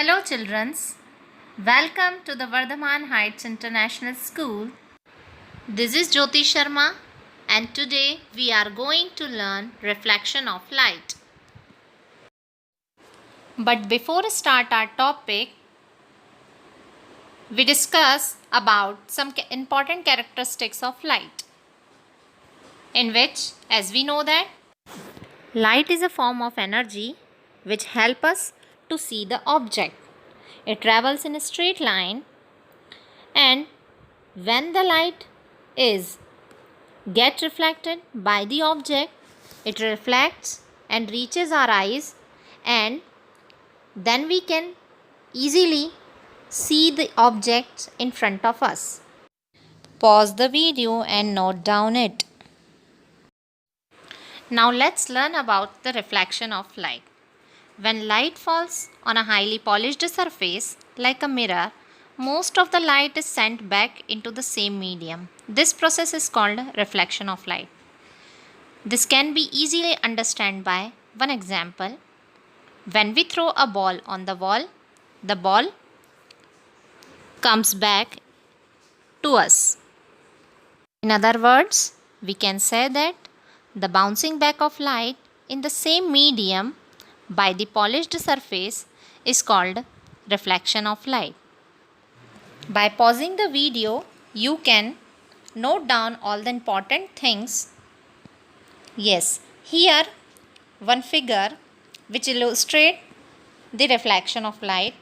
Hello, children. Welcome to the Vardhaman Heights International School. This is Jyoti Sharma, and today we are going to learn reflection of light. But before we start our topic, we discuss about some important characteristics of light, in which, as we know that light is a form of energy which help us to see the object. It travels in a straight line, and when the light is get reflected by the object, it reflects and reaches our eyes, and then we can easily see the objects in front of us. Pause the video and note down it. Now let's learn about the reflection of light. When light falls on a highly polished surface like a mirror, most of the light is sent back into the same medium. This process is called reflection of light. This can be easily understood by one example. When we throw a ball on the wall, the ball comes back to us. In other words, we can say that the bouncing back of light in the same medium by the polished surface is called reflection of light. By pausing the video, you can note down all the important things. Yes, here one figure which illustrates the reflection of light,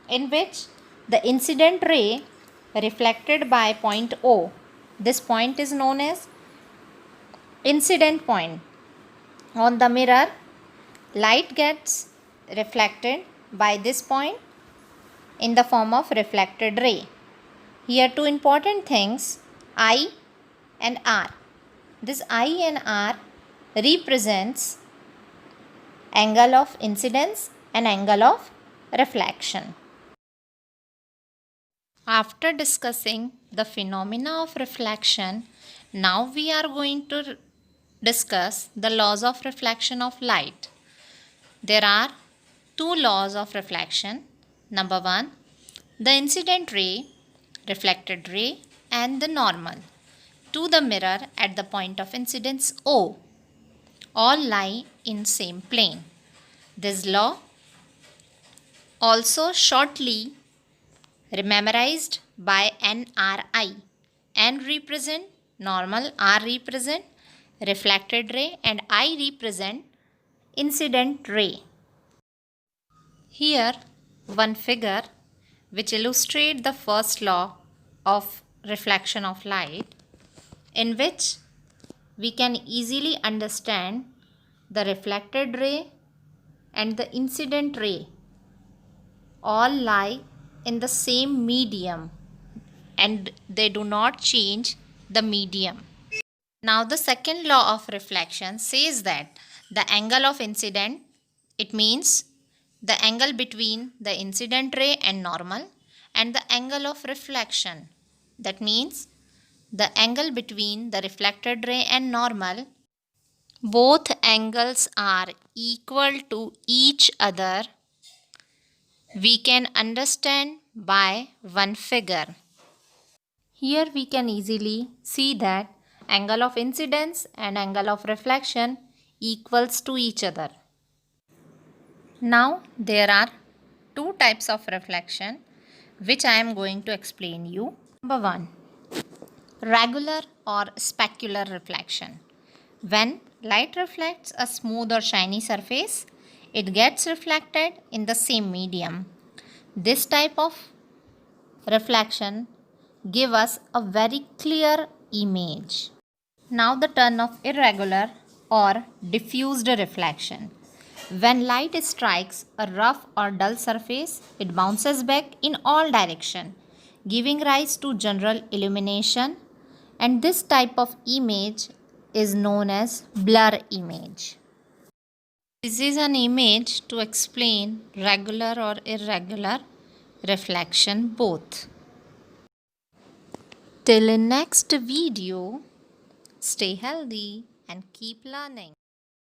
in which the incident ray reflected by point O. This point is known as incident point. On the mirror, light gets reflected by this point in the form of reflected ray. Here two important things, I and R. This I and R represents angle of incidence and angle of reflection. After discussing the phenomena of reflection, now we are going to discuss the laws of reflection of light. There are two laws of reflection. Number one, the incident ray, reflected ray, and the normal to the mirror at the point of incidence O all lie in same plane. This law also shortly memorized by NRI. N represent normal, R represent reflected ray, and I represent incident ray. Here one figure which illustrates the first law of reflection of light, in which we can easily understand the reflected ray and the incident ray all lie in the same medium and they do not change the medium. Now the second law of reflection says that the angle of incident, it means the angle between the incident ray and normal, and the angle of reflection, that means the angle between the reflected ray and normal, both angles are equal to each other, we can understand by one figure. Here we can easily see that angle of incidence and angle of reflection equals to each other. Now there are two types of reflection which I am going to explain you. Number one, regular or specular reflection. When light reflects a smooth or shiny surface, it gets reflected in the same medium. This type of reflection gives us a very clear image. Now the turn of irregular or diffused reflection. When light strikes a rough or dull surface, it bounces back in all directions, giving rise to general illumination, and this type of image is known as blur image. This is an image to explain regular or irregular reflection both. Till next video, stay healthy and keep learning.